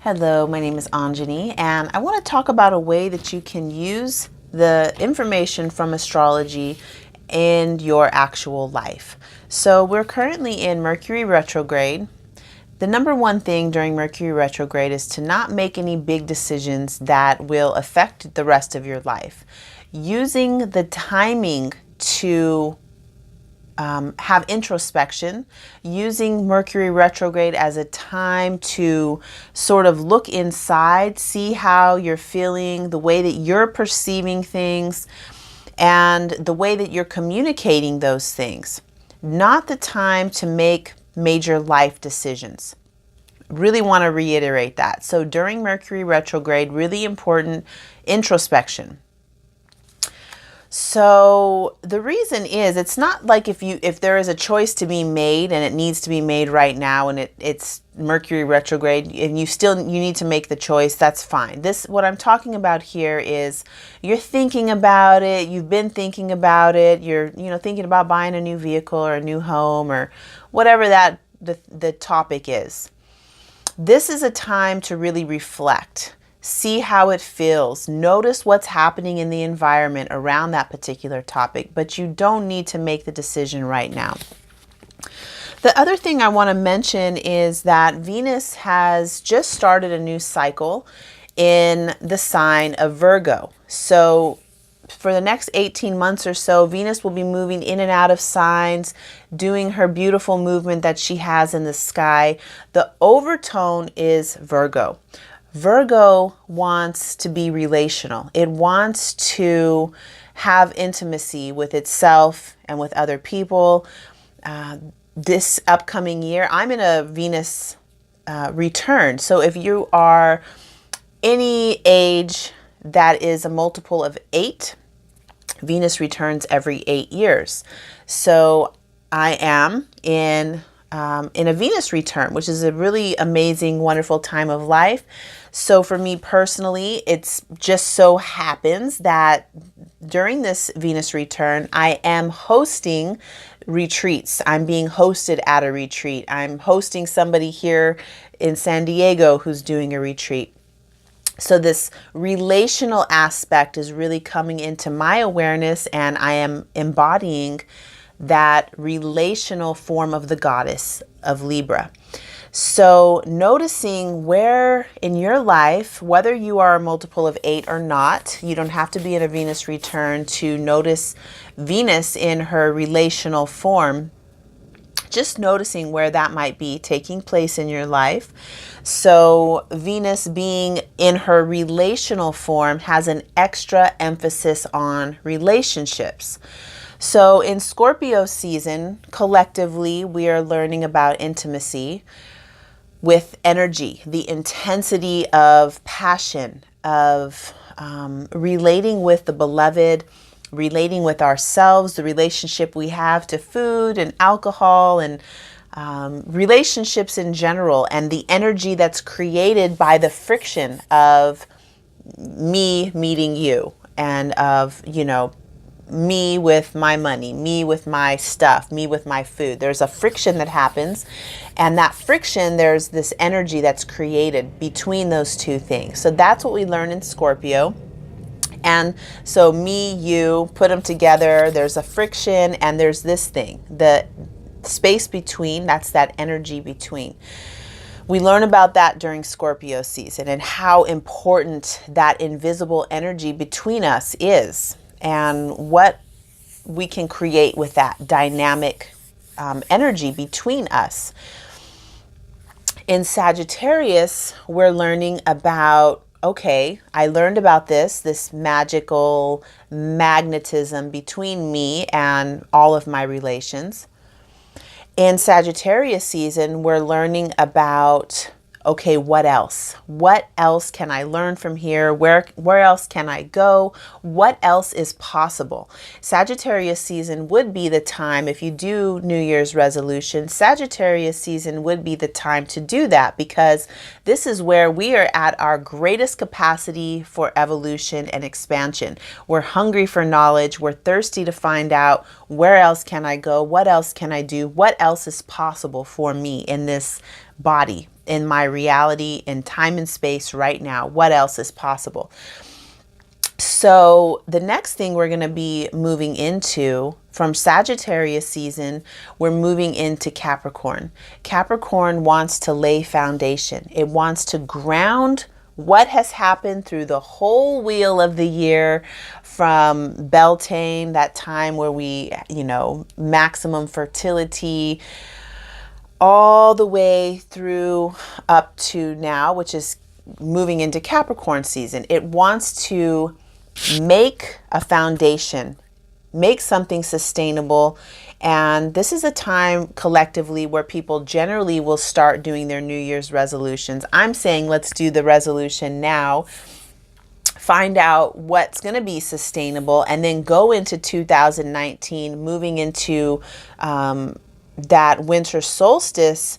Hello, my name is Anjani, and I want to talk about a way that you can use the information from astrology in your actual life. So we're currently in Mercury Retrograde. The number one thing during Mercury Retrograde is to not make any big decisions that will affect the rest of your life. Using the timing to have introspection, using Mercury retrograde as a time to sort of look inside, see how you're feeling, the way that you're perceiving things, and the way that you're communicating those things. Not the time to make major life decisions. Really want to reiterate that. So during Mercury retrograde, really important introspection. So the reason is, it's not like if there is a choice to be made and it needs to be made right now and it's Mercury retrograde and you need to make the choice, that's fine. What I'm talking about here is you're thinking about it, you've been thinking about it, you're thinking about buying a new vehicle or a new home or whatever the topic is. This is a time to really reflect. See how it feels. Notice what's happening in the environment around that particular topic, but you don't need to make the decision right now. The other thing I want to mention is that Venus has just started a new cycle in the sign of Virgo. So for the next 18 months or so, Venus will be moving in and out of signs, doing her beautiful movement that she has in the sky. The overtone is Virgo. Virgo wants to be relational. It wants to have intimacy with itself and with other people. This upcoming year, I'm in a Venus return. So if you are any age that is a multiple of 8, Venus returns every 8 years. So I am in a Venus return, which is a really amazing, wonderful time of life. So for me personally, it's just so happens that during this Venus return, I am hosting retreats. I'm being hosted at a retreat. I'm hosting somebody here in San Diego who's doing a retreat. So this relational aspect is really coming into my awareness, and I am embodying that relational form of the goddess of Libra. So noticing where in your life, whether you are a multiple of 8 or not, you don't have to be in a Venus return to notice Venus in her relational form. Just noticing where that might be taking place in your life. So Venus being in her relational form has an extra emphasis on relationships. So in Scorpio season, collectively, we are learning about intimacy with energy, the intensity of passion, of relating with the beloved, relating with ourselves, the relationship we have to food and alcohol and relationships in general, and the energy that's created by the friction of me meeting you and of, me with my money, me with my stuff, me with my food. There's a friction that happens, and that friction, there's this energy that's created between those two things. So that's what we learn in Scorpio. And so me, you, put them together, there's a friction, and there's this thing, the space between, that's that energy between. We learn about that during Scorpio season and how important that invisible energy between us is, and what we can create with that dynamic energy between us. In Sagittarius, we're learning about, okay, I learned about this magical magnetism between me and all of my relations. In Sagittarius season, we're learning about, okay, what else? What else can I learn from here? Where else can I go? What else is possible? Sagittarius season would be the time, if you do New Year's resolution, Sagittarius season would be the time to do that, because this is where we are at our greatest capacity for evolution and expansion. We're hungry for knowledge. We're thirsty to find out, where else can I go? What else can I do? What else is possible for me in this body, in my reality, in time and space right now. What else is possible? So the next thing we're going to be moving into from Sagittarius season, we're moving into Capricorn. Capricorn wants to lay foundation. It wants to ground what has happened through the whole wheel of the year, from Beltane, that time where we, maximum fertility, all the way through up to now, which is moving into Capricorn season. It wants to make a foundation, make something sustainable. And this is a time collectively where people generally will start doing their New Year's resolutions. I'm saying let's do the resolution now, find out what's going to be sustainable, and then go into 2019, moving into that winter solstice,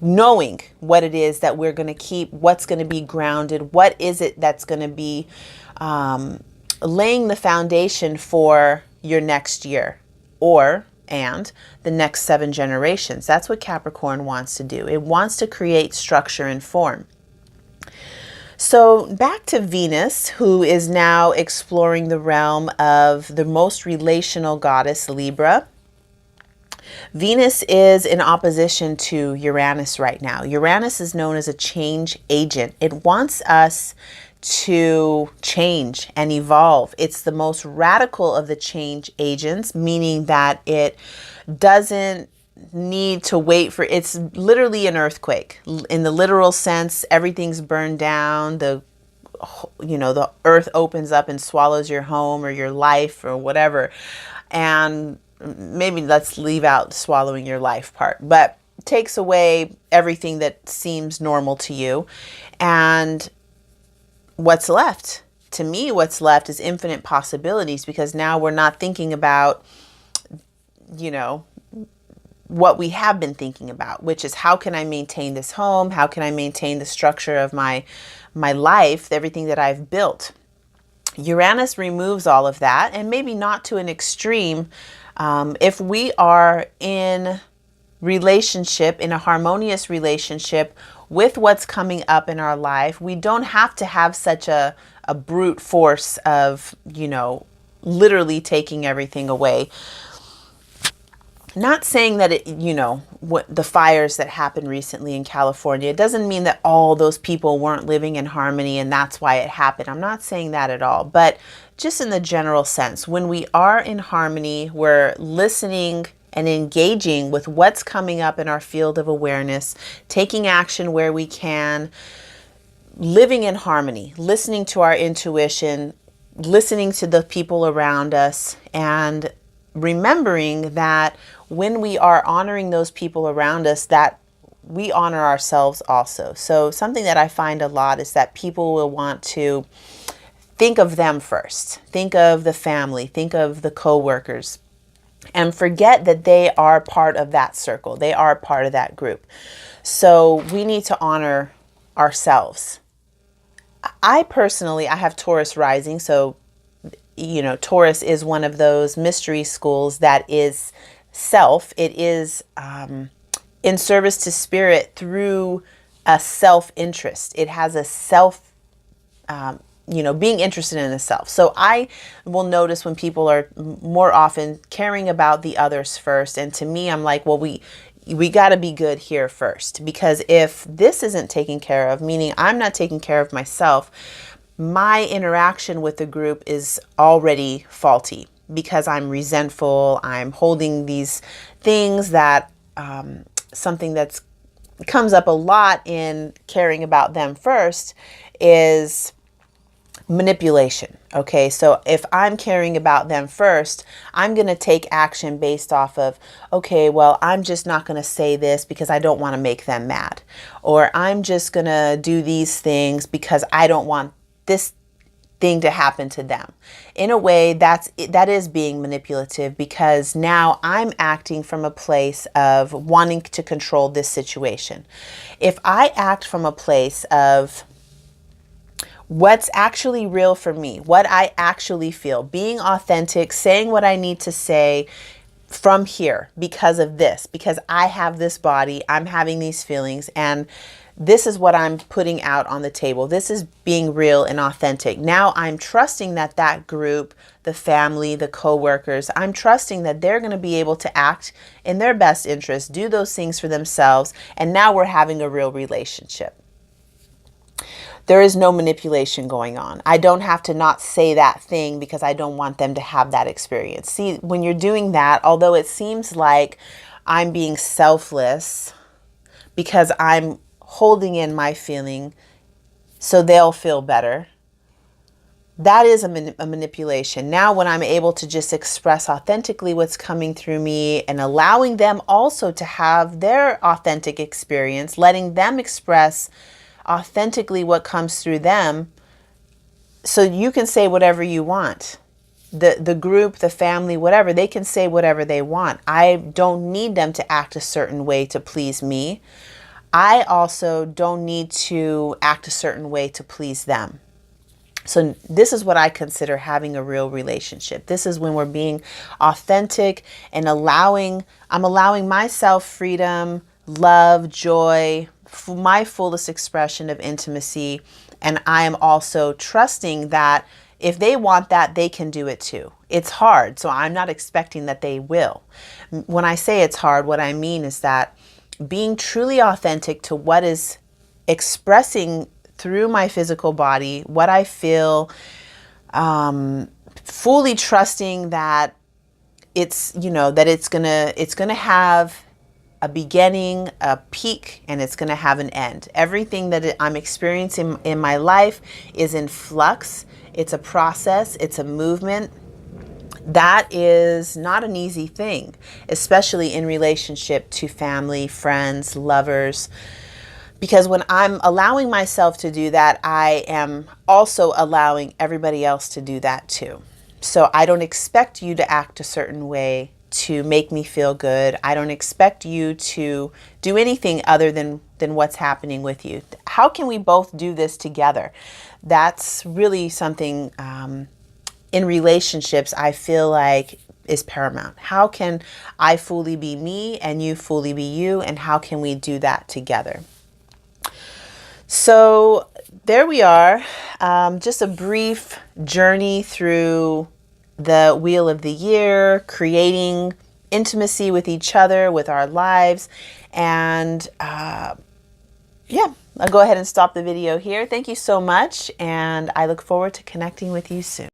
knowing what it is that we're going to keep, what's going to be grounded, what is it that's going to be laying the foundation for your next year and the next 7 generations. That's what Capricorn wants to do. It wants to create structure and form. So back to Venus, who is now exploring the realm of the most relational goddess, Libra. Venus is in opposition to Uranus right now. Uranus is known as a change agent. It wants us to change and evolve. It's the most radical of the change agents, meaning that it doesn't need to wait for, it's literally an earthquake. In the literal sense, everything's burned down. The earth opens up and swallows your home or your life or whatever. And maybe let's leave out swallowing your life part, but takes away everything that seems normal to you. And what's left? To me, what's left is infinite possibilities, because now we're not thinking about, what we have been thinking about, which is how can I maintain this home? How can I maintain the structure of my life, everything that I've built? Uranus removes all of that, and maybe not to an extreme. If we are in relationship, in a harmonious relationship with what's coming up in our life, we don't have to have such a brute force of, literally taking everything away. Not saying that what the fires that happened recently in California, it doesn't mean that all those people weren't living in harmony and that's why it happened. I'm not saying that at all, but just in the general sense, when we are in harmony, we're listening and engaging with what's coming up in our field of awareness, taking action where we can, living in harmony, listening to our intuition, listening to the people around us, and remembering that when we are honoring those people around us, that we honor ourselves also. So something that I find a lot is that people will want to think of them first, think of the family, think of the coworkers, and forget that they are part of that circle. They are part of that group. So we need to honor ourselves. I have Taurus rising, so Taurus is one of those mystery schools that is self. It is in service to spirit through a self-interest. It has a self, being interested in the self. So I will notice when people are more often caring about the others first. And to me, I'm like, well, we got to be good here first, because if this isn't taken care of, meaning I'm not taking care of myself, my interaction with the group is already faulty, because I'm resentful. I'm holding these things that, something that's comes up a lot in caring about them first is manipulation. Okay, so if I'm caring about them first, I'm going to take action based off of, okay, well, I'm just not going to say this because I don't want to make them mad, or I'm just going to do these things because I don't want this thing to happen to them. In a way, that is being manipulative, because now I'm acting from a place of wanting to control this situation. If I act from a place of what's actually real for me, what I actually feel, being authentic, saying what I need to say, from here because of this, because I have this body, I'm having these feelings, and this is what I'm putting out on the table. This is being real and authentic. Now I'm trusting that that group, the family, the coworkers, I'm trusting that they're going to be able to act in their best interest, do those things for themselves, and now we're having a real relationship. There is no manipulation going on. I don't have to not say that thing because I don't want them to have that experience. See, when you're doing that, although it seems like I'm being selfless because I'm holding in my feeling so they'll feel better, that is a manipulation. Now when I'm able to just express authentically what's coming through me and allowing them also to have their authentic experience, letting them express authentically what comes through them, so you can say whatever you want. The group, the family, whatever, they can say whatever they want. I don't need them to act a certain way to please me. I also don't need to act a certain way to please them. So this is what I consider having a real relationship. This is when we're being authentic and I'm allowing myself freedom, love, joy, my fullest expression of intimacy. And I am also trusting that if they want that, they can do it too. It's hard, so I'm not expecting that they will. When I say it's hard, what I mean is that being truly authentic to what is expressing through my physical body, what I feel, fully trusting that it's, that it's gonna have a beginning, a peak, and it's gonna have an end. Everything that I'm experiencing in my life is in flux. It's a process, it's a movement. That is not an easy thing, especially in relationship to family, friends, lovers. Because when I'm allowing myself to do that, I am also allowing everybody else to do that too. So I don't expect you to act a certain way to make me feel good. I don't expect you to do anything other than what's happening with you. How can we both do this together? That's really something in relationships I feel like is paramount. How can I fully be me and you fully be you, and how can we do that together? So there we are, just a brief journey through the wheel of the year, creating intimacy with each other, with our lives. And yeah, I'll go ahead and stop the video here. Thank you so much, and I look forward to connecting with you soon.